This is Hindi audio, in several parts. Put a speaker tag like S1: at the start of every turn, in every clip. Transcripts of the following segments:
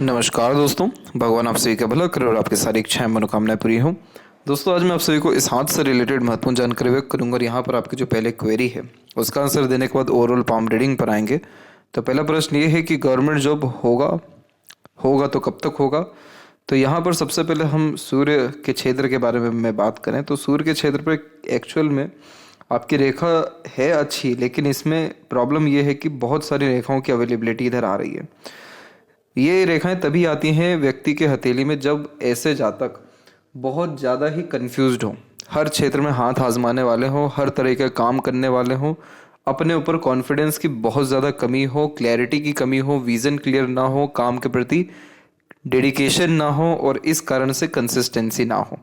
S1: नमस्कार दोस्तों, भगवान आप सभी का भला करे और आपकी सारी इच्छाएं मनोकामनाएं पूरी हों। दोस्तों, आज मैं आप सभी को इस हाथ से रिलेटेड महत्वपूर्ण जानकारी व्यक्त करूंगा और यहाँ पर आपकी जो पहले क्वेरी है उसका आंसर देने के बाद ओवरऑल पाम रीडिंग पर आएंगे। तो पहला प्रश्न ये है कि गवर्नमेंट जॉब होगा होगा तो कब तक होगा। तो यहाँ पर सबसे पहले हम सूर्य के क्षेत्र के बारे में बात करें तो सूर्य के क्षेत्र पर एक्चुअल में आपकी रेखा है अच्छी, लेकिन इसमें प्रॉब्लम ये है कि बहुत सारी रेखाओं की अवेलेबिलिटी इधर आ रही है। ये रेखाएं तभी आती हैं व्यक्ति के हथेली में जब ऐसे जातक बहुत ज़्यादा ही कंफ्यूज्ड हों, हर क्षेत्र में हाथ आजमाने वाले हों, हर तरह के काम करने वाले हों, अपने ऊपर कॉन्फिडेंस की बहुत ज़्यादा कमी हो, क्लैरिटी की कमी हो, विज़न क्लियर ना हो, काम के प्रति डेडिकेशन ना हो और इस कारण से कंसिस्टेंसी ना हो।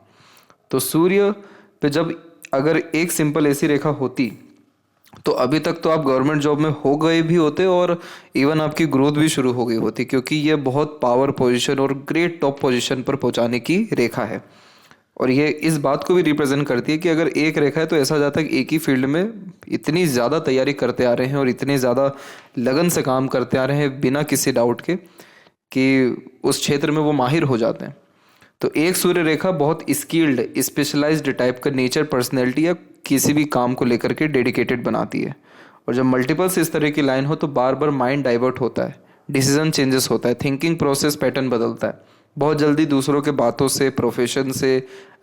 S1: तो सूर्य पे जब अगर एक सिंपल ऐसी रेखा होती तो अभी तक तो आप गवर्नमेंट जॉब में हो गए भी होते और इवन आपकी ग्रोथ भी शुरू हो गई होती, क्योंकि ये बहुत पावर पोजीशन और ग्रेट टॉप पोजीशन पर पहुंचाने की रेखा है। और ये इस बात को भी रिप्रेजेंट करती है कि अगर एक रेखा है तो ऐसा जाता है कि एक ही फील्ड में इतनी ज़्यादा तैयारी करते आ रहे हैं और इतनी ज़्यादा लगन से काम करते आ रहे हैं बिना किसी डाउट के कि उस क्षेत्र में वो माहिर हो जाते हैं। तो एक सूर्य रेखा बहुत स्किल्ड स्पेशलाइज्ड टाइप का नेचर, पर्सनैलिटी या किसी भी काम को लेकर के डेडिकेटेड बनाती है। और जब मल्टीपल्स इस तरह की लाइन हो तो बार बार माइंड डाइवर्ट होता है, डिसीजन चेंजेस होता है, थिंकिंग प्रोसेस पैटर्न बदलता है, बहुत जल्दी दूसरों के बातों से, प्रोफेशन से,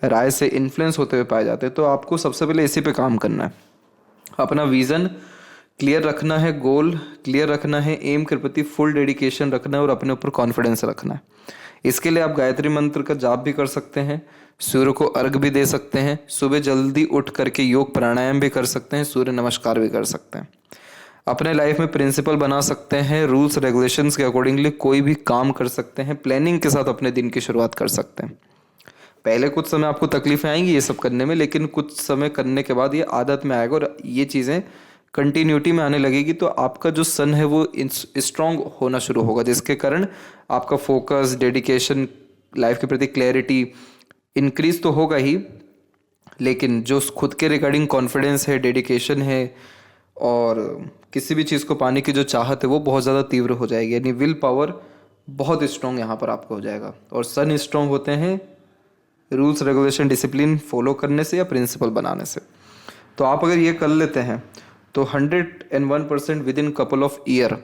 S1: राय से इन्फ्लुएंस होते हुए पाए जाते हैं। तो आपको सबसे पहले इसी पे काम करना है, अपना विज़न क्लियर रखना है, गोल क्लियर रखना है, एम के प्रति फुल डेडिकेशन रखना है और अपने ऊपर कॉन्फिडेंस रखना है। इसके लिए आप गायत्री मंत्र का जाप भी कर सकते हैं, सूर्य को अर्घ भी दे सकते हैं, सुबह जल्दी उठ करके योग प्राणायाम भी कर सकते हैं, सूर्य नमस्कार भी कर सकते हैं। अपने लाइफ में प्रिंसिपल बना सकते हैं, रूल्स रेगुलेशंस के अकॉर्डिंगली कोई भी काम कर सकते हैं, प्लानिंग के साथ अपने दिन की शुरुआत कर सकते हैं। पहले कुछ समय आपको तकलीफें आएंगी ये सब करने में, लेकिन कुछ समय करने के बाद ये आदत में आएगा और ये चीज़ें कंटिन्यूटी में आने लगेगी। तो आपका जो सन है वो स्ट्रांग होना शुरू होगा, जिसके कारण आपका फोकस, डेडिकेशन, लाइफ के प्रति क्लैरिटी इंक्रीज तो होगा ही, लेकिन जो खुद के रिगार्डिंग कॉन्फिडेंस है, डेडिकेशन है और किसी भी चीज़ को पाने की जो चाहत है वो बहुत ज़्यादा तीव्र हो जाएगी। यानी विल पावर बहुत स्ट्रांग यहाँ पर आपको हो जाएगा। और सन स्ट्रांग होते हैं रूल्स रेगुलेशन डिसिप्लिन फॉलो करने से या प्रिंसिपल बनाने से। तो आप अगर ये कर लेते हैं तो 101% with in couple of year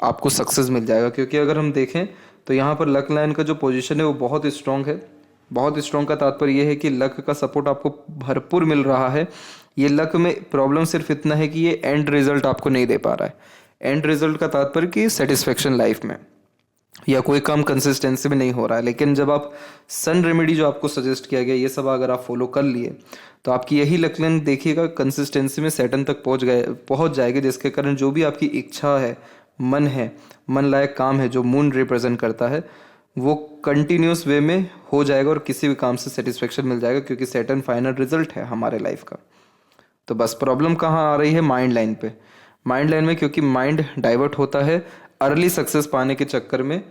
S1: आपको सक्सेस मिल जाएगा। क्योंकि अगर हम देखें तो यहाँ पर लक लाइन का जो पोजीशन है वो बहुत स्ट्रांग है। बहुत स्ट्रांग का तात्पर्य ये है कि लक का सपोर्ट आपको भरपूर मिल रहा है। ये लक में प्रॉब्लम सिर्फ इतना है कि ये एंड रिजल्ट आपको नहीं दे पा रहा है। एंड रिजल्ट का तात्पर्य कि सेटिस्फेक्शन लाइफ में या कोई काम कंसिस्टेंसी में नहीं हो रहा है। लेकिन जब आप सन रेमेडी जो आपको सजेस्ट किया गया ये सब अगर आप फॉलो कर लिए तो आपकी यही लक लाइन देखिएगा कंसिस्टेंसी में सैटर्न तक पहुंच जाएगी, जिसके कारण जो भी आपकी इच्छा है, मन है, मन लायक काम है जो मून रिप्रेजेंट करता है वो कंटिन्यूस वे में हो जाएगा और किसी भी काम से सेटिस्फेक्शन मिल जाएगा, क्योंकि सैटर्न फाइनल रिजल्ट है हमारे लाइफ का। तो बस प्रॉब्लम कहाँ आ रही है? माइंड लाइन पे। माइंड लाइन में क्योंकि माइंड डाइवर्ट होता है, अर्ली सक्सेस पाने के चक्कर में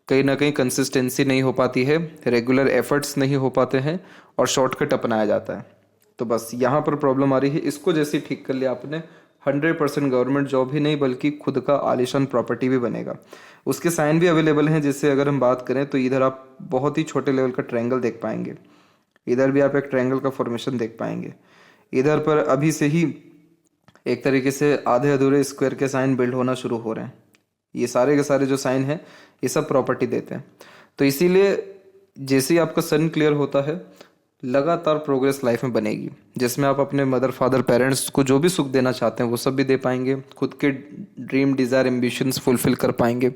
S1: कहीं ना कहीं कंसिस्टेंसी नहीं हो पाती है, रेगुलर एफर्ट्स नहीं हो पाते हैं और शॉर्टकट अपनाया जाता है। तो बस यहाँ पर प्रॉब्लम आ रही है। इसको जैसे ठीक कर लिया आपने, 100% गवर्नमेंट जॉब ही नहीं बल्कि खुद का आलीशान प्रॉपर्टी भी बनेगा। उसके साइन भी अवेलेबल हैं, जिससे अगर हम बात करें तो इधर आप बहुत ही छोटे लेवल का ट्रायंगल देख पाएंगे, इधर भी आप एक ट्रायंगल का फॉर्मेशन देख पाएंगे, इधर पर अभी से ही एक तरीके से आधे अधूरे स्क्वायर के साइन बिल्ड होना शुरू हो रहे हैं। ये सारे के सारे जो साइन हैं ये सब प्रॉपर्टी देते हैं। तो इसीलिए जैसे ही आपका सन क्लियर होता है लगातार प्रोग्रेस लाइफ में बनेगी, जिसमें आप अपने मदर फादर पेरेंट्स को जो भी सुख देना चाहते हैं वो सब भी दे पाएंगे, खुद के ड्रीम डिज़ायर एम्बिशंस फुलफिल कर पाएंगे,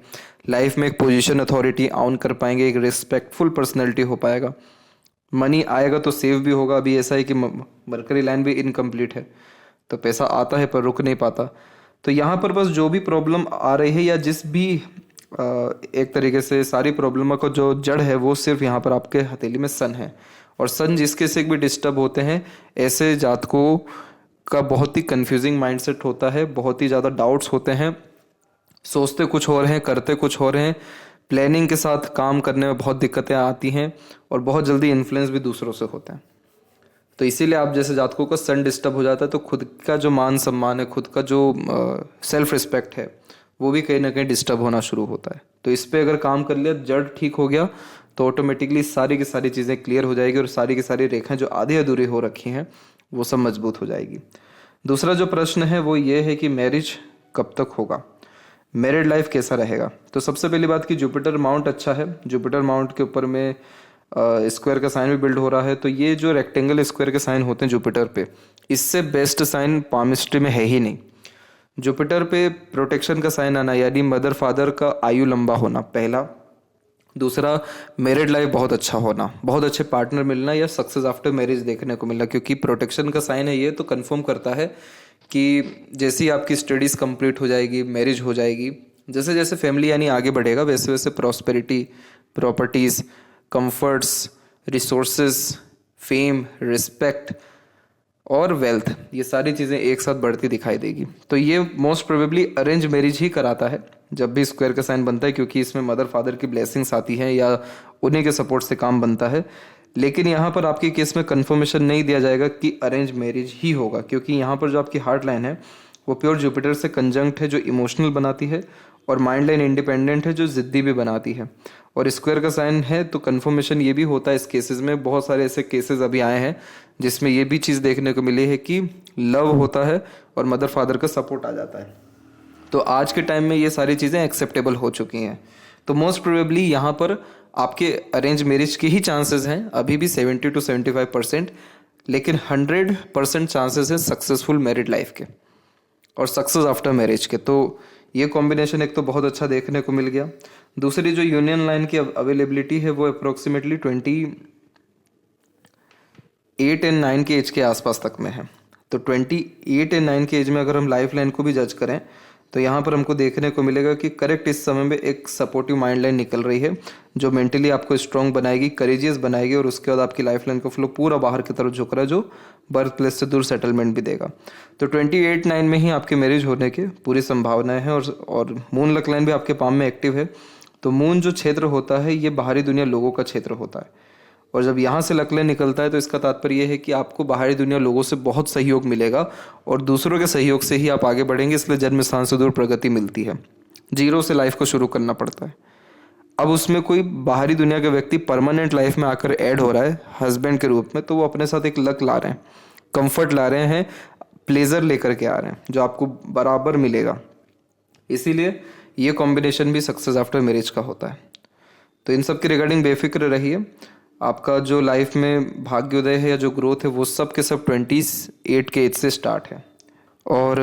S1: लाइफ में एक पोजीशन अथॉरिटी ऑन कर पाएंगे, एक रिस्पेक्टफुल पर्सनैलिटी हो पाएगा, मनी आएगा तो सेव भी होगा। अभी ऐसा है कि मरकरी लाइन भी इनकम्प्लीट है तो पैसा आता है पर रुक नहीं पाता। तो यहाँ पर बस जो भी प्रॉब्लम आ रही है या जिस भी एक तरीके से सारी प्रॉब्लम को जो जड़ है वो सिर्फ यहाँ पर आपके हथेली में सन है। और सन जिसके से भी डिस्टर्ब होते हैं ऐसे जातकों का बहुत ही कंफ्यूजिंग माइंडसेट होता है, बहुत ही ज़्यादा डाउट्स होते हैं, सोचते कुछ और हैं करते कुछ और हैं, प्लानिंग के साथ काम करने में बहुत दिक्कतें आती हैं और बहुत जल्दी इन्फ्लुएंस भी दूसरों से होता है। तो इसीलिए आप जैसे जातकों का सन डिस्टर्ब हो जाता है तो खुद का जो मान सम्मान है, खुद का जो सेल्फ रिस्पेक्ट है वो भी कहीं ना कहीं डिस्टर्ब होना शुरू होता है। तो इस पे अगर काम कर लिया, जड़ ठीक हो गया, तो ऑटोमेटिकली सारी की सारी चीज़ें क्लियर हो जाएगी और सारी की सारी रेखाएं जो आधी अधूरी हो रखी हैं वो सब मजबूत हो जाएगी। दूसरा जो प्रश्न है वो ये है कि मैरिज कब तक होगा, मैरिड लाइफ कैसा रहेगा। तो सबसे पहली बात कि जुपिटर माउंट अच्छा है, जुपिटर माउंट के ऊपर में स्क्वायर का साइन भी बिल्ड हो रहा है। तो ये जो रेक्टेंगल स्क्वायर के साइन होते हैं जुपिटर पे, इससे बेस्ट साइन पामिस्ट्री में है ही नहीं। जुपिटर पे प्रोटेक्शन का साइन आना, यानी मदर फादर का आयु लंबा होना पहला। दूसरा, मैरिड लाइफ बहुत अच्छा होना, बहुत अच्छे पार्टनर मिलना या सक्सेस आफ्टर मैरिज देखने को मिलना, क्योंकि प्रोटेक्शन का साइन है ये, तो कंफर्म करता है कि जैसे ही आपकी स्टडीज़ कंप्लीट हो जाएगी, मैरिज हो जाएगी, जैसे जैसे फैमिली यानी आगे बढ़ेगा, वैसे वैसे prosperity, properties, comforts, resources, fame, respect और वेल्थ, ये सारी चीज़ें एक साथ बढ़ती दिखाई देगी। तो ये मोस्ट प्रोबेबली अरेंज मैरिज ही कराता है जब भी स्क्वायर का साइन बनता है, क्योंकि इसमें मदर फादर की ब्लेसिंग्स आती हैं या उन्हीं के सपोर्ट से काम बनता है। लेकिन यहाँ पर आपके केस में कंफर्मेशन नहीं दिया जाएगा कि अरेंज मैरिज ही होगा, क्योंकि यहाँ पर जो आपकी हार्ट लाइन है वो प्योर जुपिटर से कंजंक्ट है, जो इमोशनल बनाती है, और माइंड लाइन इंडिपेंडेंट है, जो ज़िद्दी भी बनाती है। और स्क्वायर का साइन है तो कंफर्मेशन ये भी होता है इस केसेस में। बहुत सारे ऐसे केसेस अभी आए हैं जिसमें ये भी चीज़ देखने को मिली है कि लव होता है और मदर फादर का सपोर्ट आ जाता है। तो आज के टाइम में ये सारी चीज़ें एक्सेप्टेबल हो चुकी हैं। तो मोस्ट प्रोबेबली यहाँ पर आपके अरेंज मैरिज के ही चांसेस हैं अभी भी 70 to 75%, लेकिन 100% चांसेस हैं सक्सेसफुल मैरिड लाइफ के और सक्सेस आफ्टर मैरिज के। तो ये कॉम्बिनेशन एक तो बहुत अच्छा देखने को मिल गया। दूसरी जो यूनियन लाइन की अवेलेबिलिटी है वो अप्रोक्सीमेटली 28 एंड 9 के एज के आसपास तक में है। तो 28 एंड 9 के एज में अगर हम लाइफ लाइन को भी जज करें तो यहाँ पर हमको देखने को मिलेगा कि करेक्ट इस समय में एक सपोर्टिव माइंड लाइन निकल रही है, जो मेंटली आपको स्ट्रॉन्ग बनाएगी, करेजियस बनाएगी, और उसके बाद आपकी लाइफ लाइन का फ्लो पूरा बाहर की तरफ झुक रहा है, जो बर्थ प्लेस से दूर सेटलमेंट भी देगा। तो 28-9 में ही आपकी मैरिज होने की पूरी संभावनाएं हैं। और मून लक लाइन भी आपके पाम में एक्टिव है। तो मून जो क्षेत्र होता है ये बाहरी दुनिया लोगों का क्षेत्र होता है, और जब यहाँ से लकले निकलता है तो इसका तात्पर्य यह है कि आपको बाहरी दुनिया लोगों से बहुत सहयोग मिलेगा और दूसरों के सहयोग से ही आप आगे बढ़ेंगे। इसलिए जन्म स्थान से दूर प्रगति मिलती है। जीरो से लाइफ को शुरू करना पड़ता है। अब उसमें कोई बाहरी दुनिया का व्यक्ति परमानेंट लाइफ में आकर ऐड हो रहा है हस्बैंड के रूप में, तो वो अपने साथ एक लक ला रहे हैं, कंफर्ट ला रहे हैं, प्लेजर लेकर के आ रहे हैं, जो आपको बराबर मिलेगा। इसीलिए ये कॉम्बिनेशन भी सक्सेस आफ्टर मैरिज का होता है। तो इन सब के रिगार्डिंग बेफिक्र रहिए। आपका जो लाइफ में भाग्योदय है या जो ग्रोथ है वो सब के सब 28 के एज से स्टार्ट है। और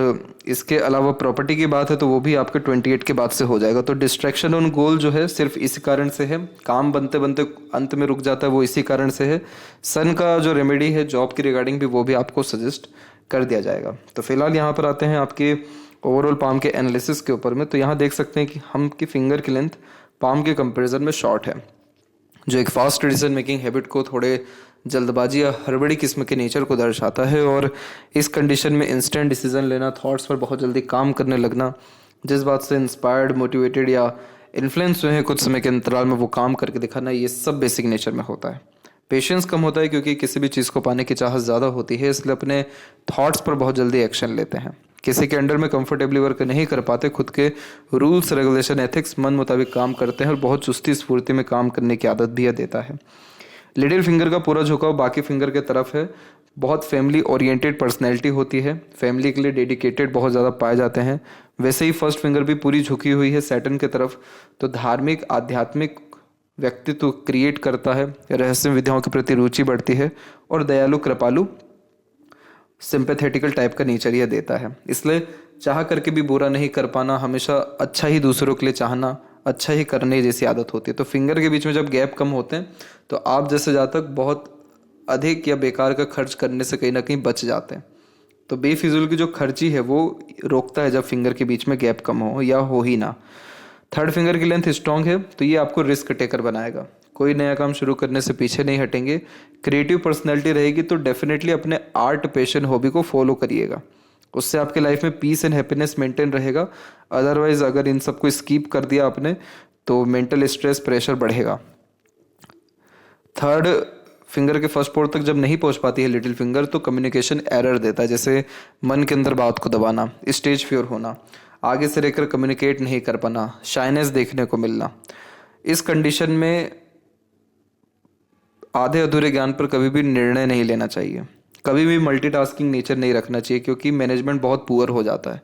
S1: इसके अलावा प्रॉपर्टी की बात है तो वो भी आपके 28 के बाद से हो जाएगा। तो डिस्ट्रैक्शन ऑन गोल जो है सिर्फ इसी कारण से है, काम बनते बनते अंत में रुक जाता है, वो इसी कारण से है। सन का जो रेमेडी है जॉब की रिगार्डिंग भी वो भी आपको सजेस्ट कर दिया जाएगा। तो फिलहाल यहाँ पर आते हैं आपके ओवरऑल पाम के एनालिसिस के ऊपर में। तो यहाँ देख सकते हैं कि हम की फिंगर की लेंथ पाम के कंपेरिजन में शॉर्ट है, जो एक फास्ट डिसीजन मेकिंग हैबिट को, थोड़े जल्दबाजी या हड़बड़ी किस्म के नेचर को दर्शाता है। और इस कंडीशन में इंस्टेंट डिसीजन लेना, थॉट्स पर बहुत जल्दी काम करने लगना, जिस बात से इंस्पायर्ड, मोटिवेटेड या इन्फ्लुएंस हुए हैं कुछ समय के अंतराल में वो काम करके दिखाना, ये सब बेसिक नेचर में होता है। पेशेंस कम होता है क्योंकि किसी भी चीज़ को पाने की चाहत ज़्यादा होती है, इसलिए अपने थॉट्स पर बहुत जल्दी एक्शन लेते हैं। किसी के अंडर में कंफर्टेबली वर्क नहीं कर पाते, खुद के रूल्स, रेगुलेशन, एथिक्स मन मुताबिक काम करते हैं और बहुत चुस्ती स्फूर्ति में काम करने की आदत भी देता है। लिटिल फिंगर का पूरा झुकाव बाकी फिंगर के तरफ है। बहुत फैमिली ओरिएंटेड पर्सनैलिटी होती है, फैमिली के लिए डेडिकेटेड बहुत ज़्यादा पाए जाते हैं। वैसे ही फर्स्ट फिंगर भी पूरी झुकी हुई है सैटर्न की तरफ, तो धार्मिक, आध्यात्मिक व्यक्तित्व क्रिएट करता है, रहस्य विद्याओं के प्रति रुचि बढ़ती है और दयालु, कृपालु, सिंपैथेटिकल टाइप का नेचर यह देता है। इसलिए चाह करके भी बुरा नहीं कर पाना, हमेशा अच्छा ही दूसरों के लिए चाहना, अच्छा ही करने जैसी आदत होती है। तो फिंगर के बीच में जब गैप कम होते हैं तो आप जैसे जातक बहुत अधिक या बेकार का खर्च करने से कहीं ना कहीं बच जाते हैं। तो बेफिजूल की जो खर्ची है वो रोकता है जब फिंगर के बीच में गैप कम हो या हो ही ना। थर्ड फिंगर की लेंथ स्ट्रांग है तो ये आपको रिस्क टेकर बनाएगा। कोई नया काम शुरू करने से पीछे नहीं हटेंगे। क्रिएटिव पर्सनैलिटी रहेगी तो डेफिनेटली अपने आर्ट, पैशन, हॉबी को फॉलो करिएगा, उससे आपके लाइफ में पीस एंड हैप्पीनेस मेंटेन रहेगा। अदरवाइज अगर इन सबको स्कीप कर दिया आपने तो मेंटल स्ट्रेस, प्रेशर बढ़ेगा। थर्ड फिंगर के फर्स्ट पोर्ट तक जब नहीं पहुंच पाती है लिटिल फिंगर तो कम्युनिकेशन एरर देता है, जैसे मन के अंदर बात को दबाना, स्टेज फियर होना, आगे से रहकर कम्युनिकेट नहीं कर पाना, शाइनेस देखने को मिलना। इस कंडीशन में आधे अधूरे ज्ञान पर कभी भी निर्णय नहीं लेना चाहिए, कभी भी मल्टीटास्किंग नेचर नहीं रखना चाहिए, क्योंकि मैनेजमेंट बहुत पुअर हो जाता है।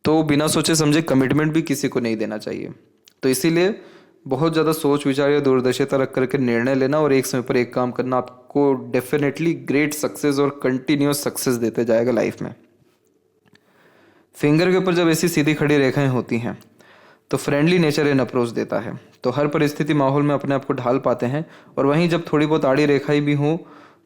S1: तो बिना सोचे समझे कमिटमेंट भी किसी को नहीं देना चाहिए। तो इसीलिए बहुत ज़्यादा सोच विचार या दूरदर्शिता रख करके निर्णय लेना और एक समय पर एक काम करना आपको डेफिनेटली ग्रेट सक्सेस और कंटिन्यूस सक्सेस देते जाएगा लाइफ में। फिंगर के ऊपर जब ऐसी सीधी खड़ी रेखाएं होती हैं तो फ्रेंडली नेचर इन अप्रोच देता है, तो हर परिस्थिति माहौल में अपने आप को ढाल पाते हैं। और वहीं जब थोड़ी बहुत आड़ी रेखाएं भी हों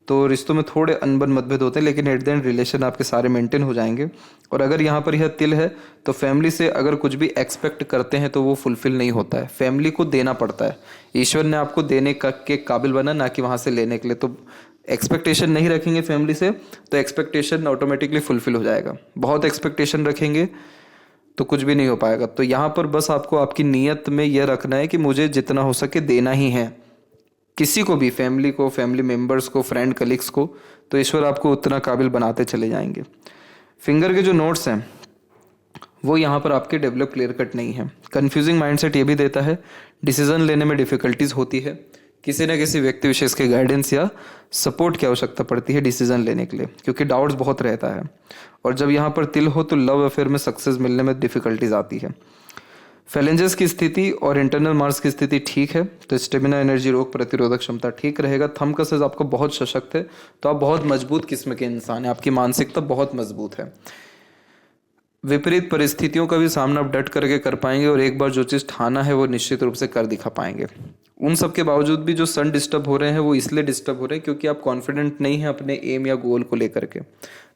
S1: तो रिश्तों में थोड़े अनबन मतभेद होते हैं, लेकिन एट द एंड रिलेशन आपके सारे मेंटेन हो जाएंगे। और अगर यहाँ पर यह तिल है तो फैमिली से अगर कुछ भी एक्सपेक्ट करते हैं तो वो फुलफिल नहीं होता है, फैमिली को देना पड़ता है। ईश्वर ने आपको देने के काबिल बना, ना कि वहाँ से लेने के लिए। तो एक्सपेक्टेशन नहीं रखेंगे फैमिली से तो एक्सपेक्टेशन ऑटोमेटिकली फुलफिल हो जाएगा। बहुत एक्सपेक्टेशन रखेंगे तो कुछ भी नहीं हो पाएगा। तो यहाँ पर बस आपको आपकी नीयत में यह रखना है कि मुझे जितना हो सके देना ही है, किसी को भी, फैमिली को, फैमिली मेंबर्स को, फ्रेंड कलीग्स को, तो ईश्वर आपको उतना काबिल बनाते चले जाएंगे। फिंगर के जो नोट्स हैं वो यहाँ पर आपके डेवलप क्लियर कट नहीं है। कन्फ्यूजिंग माइंडसेट ये भी देता है, डिसीजन लेने में डिफिकल्टीज होती है, किसी न किसी व्यक्ति विशेष के गाइडेंस या सपोर्ट की आवश्यकता पड़ती है डिसीजन लेने के लिए, क्योंकि डाउट्स बहुत रहता है। और जब यहाँ पर तिल हो तो लव अफेयर में सक्सेस मिलने में डिफिकल्टीज आती है। फैलेंजेस की स्थिति और इंटरनल मार्क्स की स्थिति ठीक है तो स्टेमिना, एनर्जी, रोग प्रतिरोधक क्षमता ठीक रहेगा। थंब का साइज आपका बहुत सशक्त है, तो आप बहुत मजबूत किस्म के इंसान हैं, आपकी मानसिकता बहुत मजबूत है। विपरीत परिस्थितियों का भी सामना आप डट करके कर पाएंगे और एक बार जो चीज़ ठाना है वो निश्चित रूप से कर दिखा पाएंगे। उन सब के बावजूद भी जो सन डिस्टर्ब हो रहे हैं वो इसलिए डिस्टर्ब हो रहे हैं क्योंकि आप कॉन्फिडेंट नहीं हैं अपने एम या गोल को लेकर के।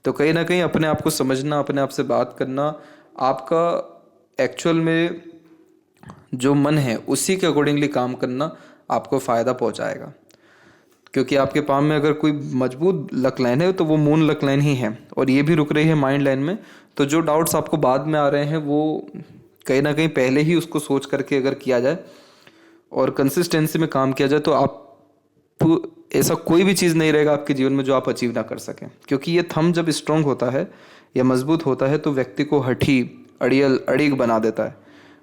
S1: तो कहीं ना कहीं अपने आप को समझना, अपने आप से बात करना, आपका एक्चुअल में जो मन है उसी के अकॉर्डिंगली काम करना आपको फ़ायदा पहुंचाएगा। क्योंकि आपके पाम में अगर कोई मजबूत लक लाइन है तो वो मून लक लाइन ही है, और ये भी रुक रही है माइंड लाइन में। तो जो डाउट्स आपको बाद में आ रहे हैं वो कहीं ना कहीं पहले ही उसको सोच करके अगर किया जाए और कंसिस्टेंसी में काम किया जाए तो आप ऐसा कोई भी चीज़ नहीं रहेगा आपके जीवन में जो आप अचीव ना कर सकें। क्योंकि ये थंब जब स्ट्रांग होता है या मजबूत होता है तो व्यक्ति को हठी, अड़ियल, अड़िग बना देता है।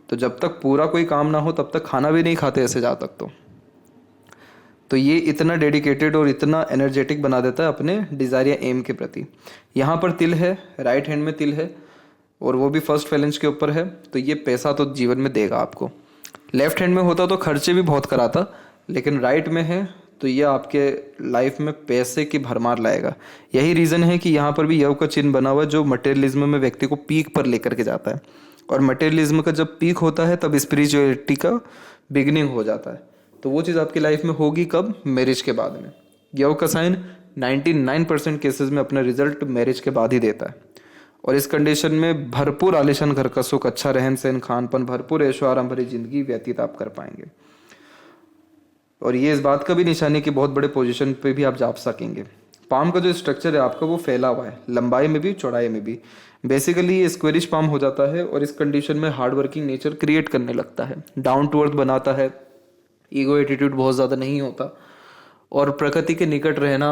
S1: तो जब तक पूरा कोई काम ना हो तब तक खाना भी नहीं खाते ऐसे जा तक। तो ये इतना डेडिकेटेड और इतना एनर्जेटिक बना देता है अपने डिज़ायर या एम के प्रति। यहाँ पर तिल है, राइट हैंड में तिल है और वो भी फर्स्ट फैलेंज के ऊपर है, तो ये पैसा तो जीवन में देगा आपको। लेफ्ट हैंड में होता तो खर्चे भी बहुत कराता, लेकिन राइट में है तो ये आपके लाइफ में पैसे की भरमार लाएगा। यही रीज़न है कि यहाँ पर भी यव का चिन्ह बना हुआ है जो मटेरियलिज्म में व्यक्ति को पीक पर लेकर के जाता है। और मटेरियलिज्म का जब पीक होता है तब स्पिरिचुअलिटी का बिगिनिंग हो जाता है। तो वो चीज़ आपकी लाइफ में होगी कब? मैरिज के बाद में। यव का साइन 99% केसेस में अपना रिजल्ट मैरिज के बाद ही देता है। और इस कंडीशन में भरपूर आलिशान घर का सुख, अच्छा रहन सहन, खान पान, भरपूर ऐशो आराम भरी जिंदगी व्यतीत आप कर पाएंगे। और ये इस बात का भी निशानी कि बहुत बड़े पोजीशन पे भी आप जा सकेंगे। पाम का जो स्ट्रक्चर है आपका वो फैला हुआ है, लंबाई में भी चौड़ाई में भी। बेसिकली ये स्क्वेरिश पाम हो जाता है और इस कंडीशन में हार्ड वर्किंग नेचर क्रिएट करने लगता है, डाउन टू अर्थ बनाता है, ईगो एटीट्यूड बहुत ज़्यादा नहीं होता और प्रकृति के निकट रहना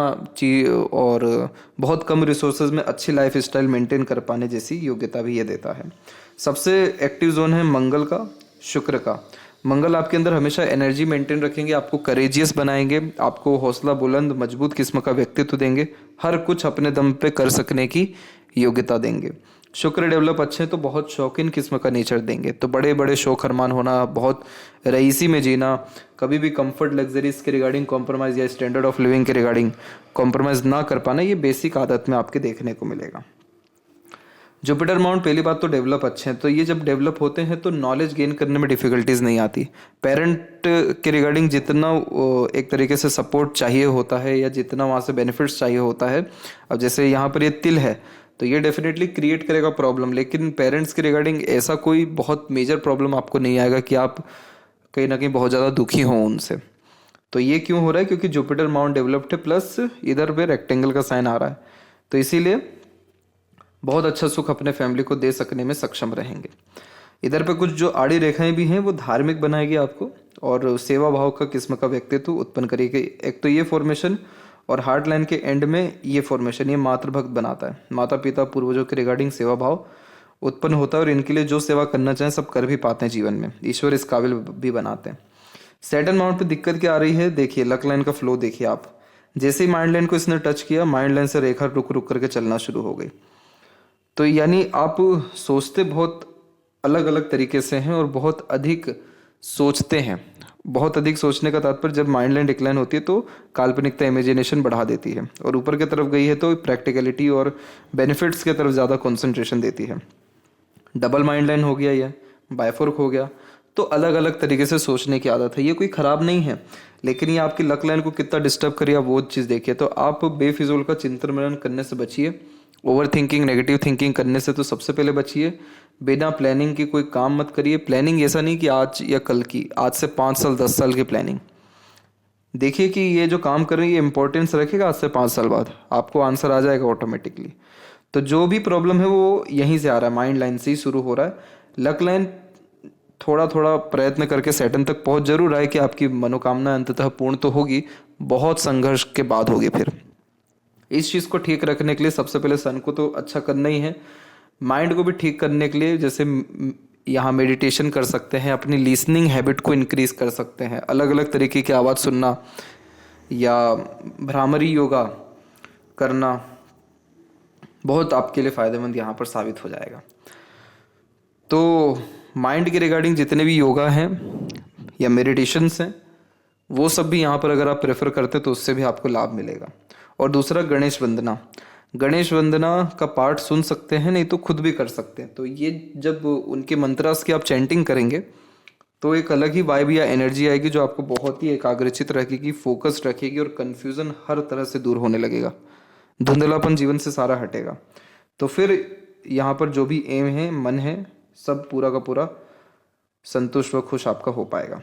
S1: और बहुत कम रिसोर्सेज में अच्छी लाइफ स्टाइल मेंटेन कर पाने जैसी योग्यता भी ये देता है। सबसे एक्टिव जोन है मंगल का, शुक्र का। मंगल आपके अंदर हमेशा एनर्जी मेंटेन रखेंगे, आपको करेजियस बनाएंगे, आपको हौसला बुलंद मजबूत किस्म का व्यक्तित्व देंगे, हर कुछ अपने दम पे कर सकने की योग्यता देंगे। शुक्र डेवलप अच्छे हैं तो बहुत शौकीन किस्म का नेचर देंगे, तो बड़े बड़े शौक अरमान होना, बहुत रईसी में जीना, कभी भी कंफर्ट लग्जरीज के रिगार्डिंग कॉम्प्रोमाइज़ या स्टैंडर्ड ऑफ लिविंग के रिगार्डिंग कॉम्प्रोमाइज़ ना कर पाना, ये बेसिक आदत में आपके देखने को मिलेगा। जुपिटर माउंट पहली बात तो डेवलप अच्छे हैं, तो ये जब डेवलप होते हैं तो नॉलेज गेन करने में डिफ़िकल्टीज नहीं आती। पेरेंट के रिगार्डिंग जितना एक तरीके से सपोर्ट चाहिए होता है या जितना वहाँ से बेनिफिट्स चाहिए होता है, अब जैसे यहाँ पर ये तिल है तो ये डेफिनेटली क्रिएट करेगा प्रॉब्लम, लेकिन पेरेंट्स के रिगार्डिंग ऐसा कोई बहुत मेजर प्रॉब्लम आपको नहीं आएगा कि आप कहीं ना कहीं बहुत ज़्यादा दुखी हों उनसे। तो ये क्यों हो रहा है? क्योंकि जुपिटर माउंट डेवलप्ड है, प्लस इधर पे रेक्टेंगल का साइन आ रहा है, तो इसीलिए बहुत अच्छा सुख अपने फैमिली को दे सकने में सक्षम रहेंगे। इधर पे कुछ जो आड़ी रेखाएं भी हैं वो धार्मिक बनाएगी आपको और सेवा भाव का किस्म का व्यक्तित्व उत्पन्न करेगी। एक तो ये फॉर्मेशन, और हार्ट लाइन के एंड में ये फॉर्मेशन ये मातृभक्त बनाता है, माता पिता पूर्वजों के रिगार्डिंग सेवा भाव उत्पन्न होता है और इनके लिए जो सेवा करना चाहें सब कर भी पाते हैं जीवन में, ईश्वर इस काबिल भी बनाते हैं। सैटर्न माउंट पे दिक्कत क्या आ रही है, देखिए लक लाइन का फ्लो देखिए आप, जैसे ही माइंड लाइन को इसने टच किया, माइंड लाइन से रेखा रुक रुक करके चलना शुरू हो गई। तो यानी आप सोचते बहुत अलग अलग तरीके से हैं और बहुत अधिक सोचते हैं। बहुत अधिक सोचने का तात्पर्य, जब माइंड लाइन डिक्लाइन होती है तो काल्पनिकता, इमेजिनेशन बढ़ा देती है, और ऊपर की तरफ गई है तो प्रैक्टिकलिटी और बेनिफिट्स की तरफ ज़्यादा कॉन्सेंट्रेशन देती है। डबल माइंड लाइन हो गया, या बायफोर्क हो गया, तो अलग अलग तरीके से सोचने की आदत है। ये कोई ख़राब नहीं है, लेकिन ये आपकी लक लाइन को कितना डिस्टर्ब करिए, आप वो चीज़ देखिए। तो आप बेफिजूल का चिंतन मनन करने से बचिए, ओवर थिंकिंग, नेगेटिव थिंकिंग करने से तो सबसे पहले बचिए। बिना प्लानिंग की कोई काम मत करिए। प्लानिंग ऐसा नहीं कि आज या कल की, आज से 5 साल 10 साल की प्लानिंग। देखिए कि ये जो काम कर रहे हैं ये इंपॉर्टेंस रखेगा, आज से 5 साल बाद आपको आंसर आ जाएगा ऑटोमेटिकली। तो जो भी प्रॉब्लम है वो यहीं से आ रहा है, माइंड लाइन से ही शुरू हो रहा है। लक लाइन थोड़ा थोड़ा प्रयत्न करके सैटर्न तक पहुंच जरूर आए कि आपकी मनोकामना अंततः पूर्ण तो होगी, बहुत संघर्ष के बाद होगी। फिर इस चीज़ को ठीक रखने के लिए सबसे पहले सन को तो अच्छा करना ही है, माइंड को भी ठीक करने के लिए जैसे यहाँ मेडिटेशन कर सकते हैं, अपनी लिसनिंग हैबिट को इंक्रीज कर सकते हैं, अलग अलग तरीके की आवाज़ सुनना या भ्रामरी योगा करना बहुत आपके लिए फ़ायदेमंद यहाँ पर साबित हो जाएगा। तो माइंड के रिगार्डिंग जितने भी योगा हैं या मेडिटेशंस हैं वो सब भी यहाँ पर अगर आप प्रेफर करते तो उससे भी आपको लाभ मिलेगा। और दूसरा गणेश वंदना, गणेश वंदना का पार्ट सुन सकते हैं, नहीं तो खुद भी कर सकते हैं। तो ये जब उनके मंत्रास की आप चैंटिंग करेंगे तो एक अलग ही वाइब या एनर्जी आएगी जो आपको बहुत ही एकाग्रचित रखेगी, फोकस्ड रखेगी, और कन्फ्यूज़न हर तरह से दूर होने लगेगा, धुंधलापन जीवन से सारा हटेगा। तो फिर यहाँ पर जो भी एम है, मन है, सब पूरा का पूरा संतुष्ट व खुश आपका हो पाएगा।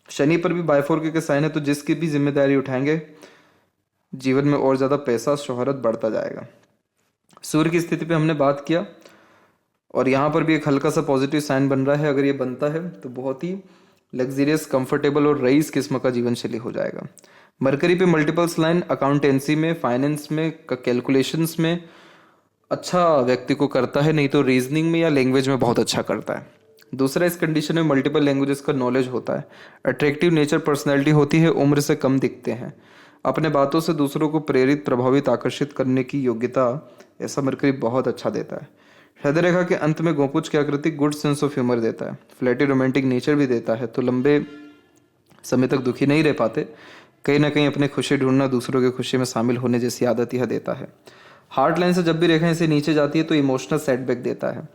S1: शनि पर भी बायफोर्क के साइन है, तो जिसकी भी जिम्मेदारी उठाएंगे जीवन में और ज़्यादा पैसा शोहरत बढ़ता जाएगा। सूर्य की स्थिति पे हमने बात किया, और यहाँ पर भी एक हल्का सा पॉजिटिव साइन बन रहा है। अगर ये बनता है तो बहुत ही लग्जरियस, कंफर्टेबल और रईस किस्म का जीवन शैली हो जाएगा। मरकरी पे मल्टीपल्स लाइन अकाउंटेंसी में, फाइनेंस में, कैलकुलेशंस में अच्छा व्यक्ति को करता है, नहीं तो रीजनिंग में या लैंग्वेज में बहुत अच्छा करता है। दूसरा, इस कंडीशन में मल्टीपल लैंग्वेजेस का नॉलेज होता है, अट्रैक्टिव नेचर पर्सनैलिटी होती है, उम्र से कम दिखते हैं, अपने बातों से दूसरों को प्रेरित, प्रभावित, आकर्षित करने की योग्यता ऐसा मरकरी बहुत अच्छा देता है। हृदय रेखा के अंत में गोपुच की आकृति गुड सेंस ऑफ ह्यूमर देता है, फ्लैटी रोमांटिक नेचर भी देता है, तो लंबे समय तक दुखी नहीं रह पाते, कहीं ना कहीं अपने खुशी ढूंढना, दूसरों की खुशी में शामिल होने जैसी आदत यह देता है। हार्ट लाइन से जब भी रेखा इसे नीचे जाती है तो इमोशनल सेटबैक देता है,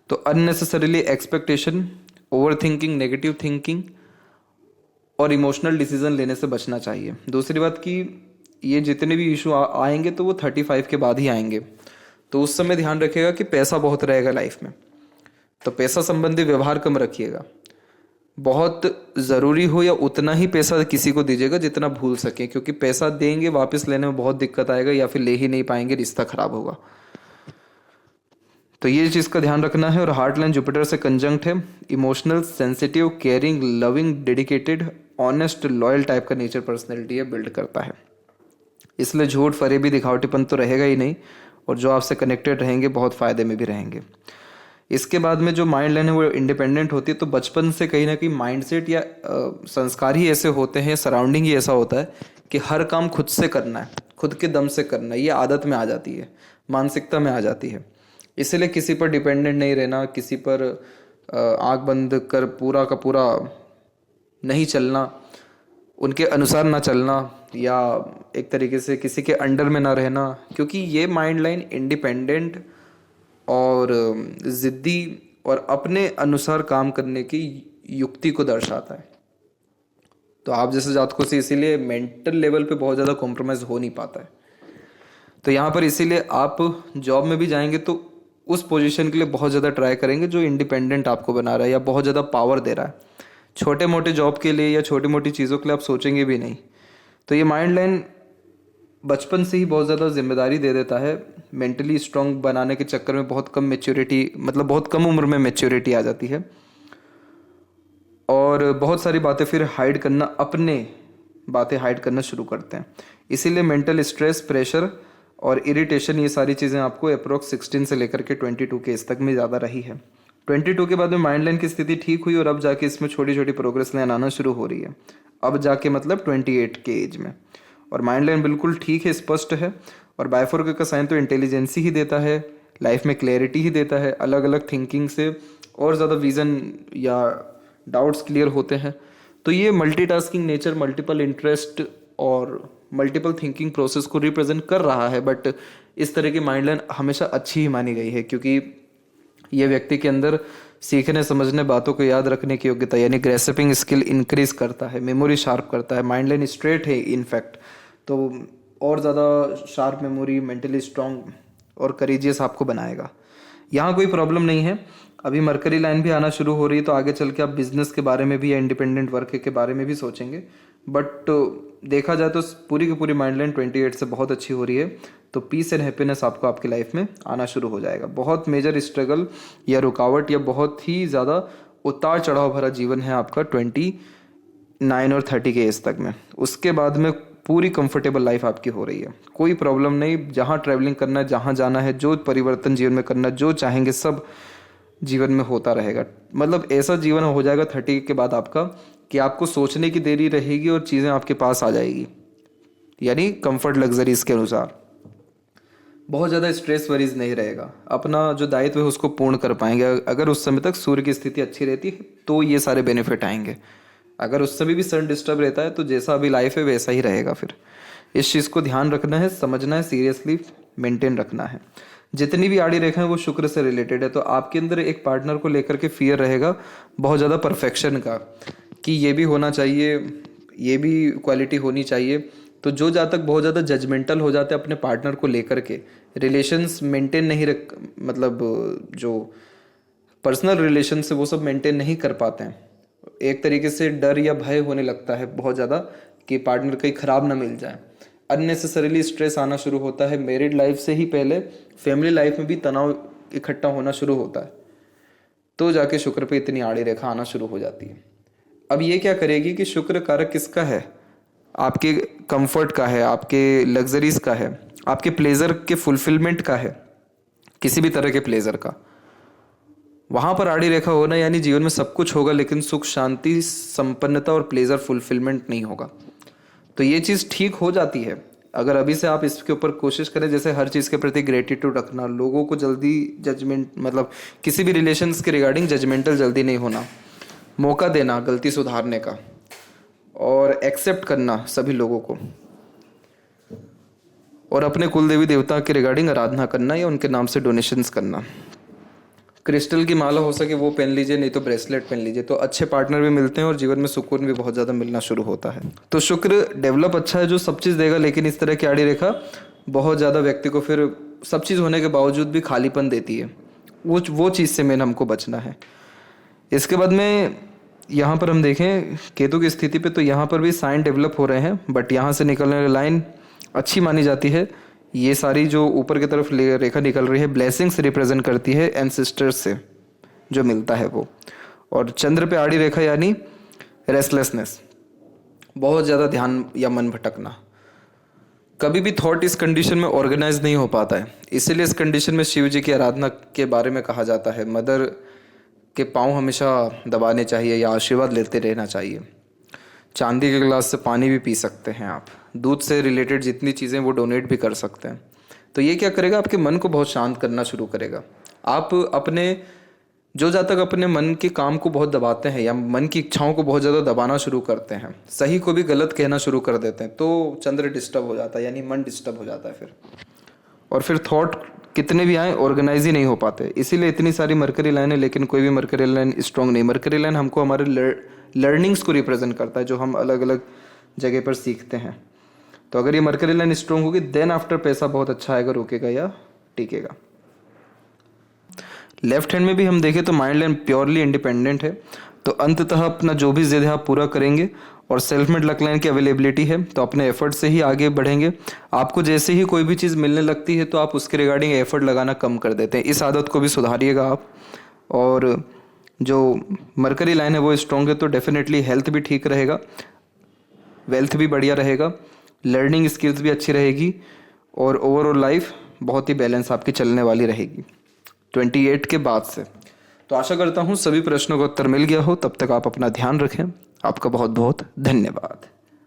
S1: तो unnecessarily expectation, over thinking, negative thinking और इमोशनल डिसीजन लेने से बचना चाहिए। दूसरी बात कि ये जितने भी इशू आएंगे तो वो 35 के बाद ही आएंगे, तो उस समय ध्यान रखिएगा कि पैसा बहुत रहेगा लाइफ में, तो पैसा संबंधी व्यवहार कम रखिएगा। बहुत ज़रूरी हो या उतना ही पैसा किसी को दीजिएगा जितना भूल सके, क्योंकि पैसा देंगे वापस लेने में बहुत दिक्कत आएगा, या फिर ले ही नहीं पाएंगे, रिश्ता खराब होगा। तो ये चीज़ का ध्यान रखना है। और हार्ट लाइन जुपिटर से कंजंक्ट है, emotional, sensitive, caring, loving, dedicated, honest, loyal type का नेचर पर्सनैलिटी है, बिल्ड करता है। इसलिए झूठ, फरेबी, दिखावटीपन तो रहेगा ही नहीं, और जो आपसे कनेक्टेड रहेंगे बहुत फ़ायदे में भी रहेंगे। इसके बाद में जो माइंड लाइन है वो इंडिपेंडेंट होती है, तो बचपन से कहीं ना कहीं माइंडसेट या संस्कार ही ऐसे होते हैं, सराउंडिंग ही ऐसा होता है कि हर काम खुद से करना है, खुद के दम से करना है, ये आदत में आ जाती है, मानसिकता में आ जाती है। इसलिए किसी पर डिपेंडेंट नहीं रहना, किसी पर आँख बंद कर पूरा का पूरा नहीं चलना, उनके अनुसार ना चलना, या एक तरीके से किसी के अंडर में ना रहना, क्योंकि ये माइंड लाइन इंडिपेंडेंट और ज़िद्दी और अपने अनुसार काम करने की युक्ति को दर्शाता है। तो आप जैसे जातकों से इसीलिए मेंटल लेवल पे बहुत ज़्यादा कॉम्प्रोमाइज़ हो नहीं पाता है। तो यहाँ पर इसीलिए आप जॉब में भी जाएंगे तो उस पोजीशन के लिए बहुत ज़्यादा ट्राई करेंगे जो इंडिपेंडेंट आपको बना रहा है या बहुत ज़्यादा पावर दे रहा है। छोटे मोटे जॉब के लिए या छोटी मोटी चीज़ों के लिए आप सोचेंगे भी नहीं। तो ये माइंड लाइन बचपन से ही बहुत ज़्यादा जिम्मेदारी दे देता है। मेंटली स्ट्रांग बनाने के चक्कर में बहुत कम मैच्योरिटी, मतलब बहुत कम उम्र में मैच्योरिटी आ जाती है, और बहुत सारी बातें फिर हाइड करना, अपने बातें हाइड करना शुरू करते हैं। इसीलिए मेंटल स्ट्रेस, प्रेशर और इरिटेशन, ये सारी चीज़ें आपको अप्रोक्स 16 से लेकर के 22 के एज तक में ज़्यादा रही है। 22 के बाद में माइंड लाइन की स्थिति ठीक हुई और अब जाके इसमें छोटी छोटी प्रोग्रेस लाइन आना शुरू हो रही है। अब जाके मतलब 28 के एज में, और माइंड लाइन बिल्कुल ठीक है, स्पष्ट है। और बायफोर्क का साइन तो इंटेलिजेंसी ही देता है, लाइफ में क्लैरिटी ही देता है, अलग अलग थिंकिंग से और ज़्यादा विज़न या डाउट्स क्लियर होते हैं। तो ये मल्टीटास्किंग नेचर, मल्टीपल इंटरेस्ट और मल्टीपल थिंकिंग प्रोसेस को रिप्रेजेंट कर रहा है। बट इस तरह की माइंड लाइन हमेशा अच्छी ही मानी गई है, क्योंकि ये व्यक्ति के अंदर सीखने, समझने, बातों को याद रखने की योग्यता यानी ग्रेस्पिंग स्किल इंक्रीज करता है, मेमोरी शार्प करता है। माइंड लाइन स्ट्रेट है इनफैक्ट, तो और ज़्यादा शार्प मेमोरी, मेंटली स्ट्रांग और करेजियस आपको बनाएगा। यहाँ कोई प्रॉब्लम नहीं है। अभी मरकरी लाइन भी आना शुरू हो रही है, तो आगे चल के आप बिजनेस के बारे में भी या इंडिपेंडेंट वर्क के बारे में भी सोचेंगे। बट देखा जाए तो पूरी की पूरी माइंड लाइन 28 से बहुत अच्छी हो रही है। तो पीस एंड हैप्पीनेस आपको आपकी लाइफ में आना शुरू हो जाएगा। बहुत मेजर स्ट्रगल या रुकावट या बहुत ही ज़्यादा उतार चढ़ाव भरा जीवन है आपका 29 और 30 के एज तक में। उसके बाद में पूरी कंफर्टेबल लाइफ आपकी हो रही है, कोई प्रॉब्लम नहीं। जहाँ ट्रैवलिंग करना है, जहाँ जाना है, जो परिवर्तन जीवन में करना है, जो चाहेंगे सब जीवन में होता रहेगा। मतलब ऐसा जीवन हो जाएगा 30 के बाद आपका कि आपको सोचने की देरी रहेगी और चीज़ें आपके पास आ जाएगी, यानी कंफर्ट लग्जरीज के अनुसार। बहुत ज़्यादा स्ट्रेस वरीज नहीं रहेगा, अपना जो दायित्व है उसको पूर्ण कर पाएंगे। अगर उस समय तक सूर्य की स्थिति अच्छी रहती है तो ये सारे बेनिफिट आएंगे। अगर उस समय भी सन डिस्टर्ब रहता है तो जैसा अभी लाइफ है वैसा ही रहेगा। फिर इस चीज़ को ध्यान रखना है, समझना है, सीरियसली मेंटेन रखना है। जितनी भी आड़ी रेखा है वो शुक्र से रिलेटेड है। तो आपके अंदर एक पार्टनर को लेकर के फियर रहेगा बहुत ज़्यादा परफेक्शन का, कि ये भी होना चाहिए, ये भी क्वालिटी होनी चाहिए। तो जो जातक बहुत ज़्यादा जजमेंटल हो जाते हैं अपने पार्टनर को लेकर के, रिलेशंस मेंटेन नहीं रख, मतलब जो पर्सनल रिलेशन से वो सब मेंटेन नहीं कर पाते हैं, एक तरीके से डर या भय होने लगता है बहुत ज़्यादा कि पार्टनर कहीं ख़राब ना मिल जाए। अननेसेसरीली स्ट्रेस आना शुरू होता है। मैरिड लाइफ से ही पहले फैमिली लाइफ में भी तनाव इकट्ठा होना शुरू होता है, तो जाके शुक्र पे इतनी आड़ी रेखा आना शुरू हो जाती है। अब ये क्या करेगी कि शुक्र कारक किसका है? आपके कंफर्ट का है, आपके लग्जरीज का है, आपके प्लेजर के फुलफिलमेंट का है, किसी भी तरह के प्लेजर का। वहां पर आड़ी रेखा होना यानी जीवन में सब कुछ होगा लेकिन सुख, शांति, संपन्नता और प्लेजर फुलफिलमेंट नहीं होगा। तो ये चीज़ ठीक हो जाती है अगर अभी से आप इसके ऊपर कोशिश करें। जैसे हर चीज़ के प्रति ग्रेटिट्यूड रखना, लोगों को जल्दी जजमेंट, मतलब किसी भी रिलेशंस के रिगार्डिंग जजमेंटल जल्दी नहीं होना, मौका देना गलती सुधारने का, और एक्सेप्ट करना सभी लोगों को, और अपने कुल देवी देवता के रिगार्डिंग आराधना करना या उनके नाम से डोनेशंस करना। क्रिस्टल की माला हो सके वो पहन लीजिए, नहीं तो ब्रेसलेट पहन लीजिए। तो अच्छे पार्टनर भी मिलते हैं और जीवन में सुकून भी बहुत ज़्यादा मिलना शुरू होता है। तो शुक्र डेवलप अच्छा है जो सब चीज़ देगा, लेकिन इस तरह की आड़ी रेखा बहुत ज़्यादा व्यक्ति को फिर सब चीज़ होने के बावजूद भी खालीपन देती है। वो चीज़ से मेन हमको बचना है। इसके बाद में यहाँ पर हम देखें केतु की स्थिति पे, तो यहाँ पर भी साइन डेवलप हो रहे हैं, बट यहाँ से निकलने वाली लाइन अच्छी मानी जाती है। ये सारी जो ऊपर की तरफ रेखा निकल रही है ब्लेसिंग्स रिप्रेजेंट करती है एंसेस्टर्स से जो मिलता है वो। और चंद्र पे आड़ी रेखा यानी रेस्टलेसनेस, बहुत ज़्यादा ध्यान या मन भटकना। कभी भी थॉट इस कंडीशन में ऑर्गेनाइज नहीं हो पाता है, इसीलिए इस कंडीशन में शिव जी की आराधना के बारे में कहा जाता है। मदर के पाँव हमेशा दबाने चाहिए या आशीर्वाद लेते रहना चाहिए। चांदी के गिलास से पानी भी पी सकते हैं आप। दूध से रिलेटेड जितनी चीज़ें वो डोनेट भी कर सकते हैं। तो ये क्या करेगा, आपके मन को बहुत शांत करना शुरू करेगा। आप अपने जो जातक अपने मन के काम को बहुत दबाते हैं या मन की इच्छाओं को बहुत ज़्यादा दबाना शुरू करते हैं, सही को भी गलत कहना शुरू कर देते हैं, तो चंद्र डिस्टर्ब हो जाता है, यानी मन डिस्टर्ब हो जाता है फिर। और फिर थॉट कितने भी आए ऑर्गेनाइज ही नहीं हो पाते। इसीलिए इतनी सारी मरकरी लाइन है, लेकिन कोई भी मरकरी लाइन स्ट्रॉन्ग नहीं। मरकरी लाइन हमको हमारे लर्निंग्स को रिप्रेजेंट करता है, जो हम अलग अलग जगह पर सीखते हैं। तो अगर ये मरकरी लाइन स्ट्रॉन्ग होगी देन आफ्टर पैसा बहुत अच्छा आएगा, रुकेगा या टिकेगा। लेफ्ट हैंड में भी हम देखें तो माइंड लाइन प्योरली इंडिपेंडेंट है, तो अंततः अपना जो भी जिद है आप पूरा करेंगे। और सेल्फ मेड लक लाइन की अवेलेबिलिटी है, तो अपने एफर्ट से ही आगे बढ़ेंगे। आपको जैसे ही कोई भी चीज़ मिलने लगती है तो आप उसके रिगार्डिंग एफर्ट लगाना कम कर देते हैं। इस आदत को भी सुधारिएगा आप। और जो मरकरी लाइन है वो स्ट्रॉन्ग है, तो डेफिनेटली हेल्थ भी ठीक रहेगा, वेल्थ भी बढ़िया रहेगा, लर्निंग स्किल्स भी अच्छी रहेगी, और ओवरऑल लाइफ बहुत ही बैलेंस आपकी चलने वाली रहेगी 28 के बाद से। तो आशा करता हूँ सभी प्रश्नों का उत्तर मिल गया हो। तब तक आप अपना ध्यान रखें। आपका बहुत बहुत धन्यवाद।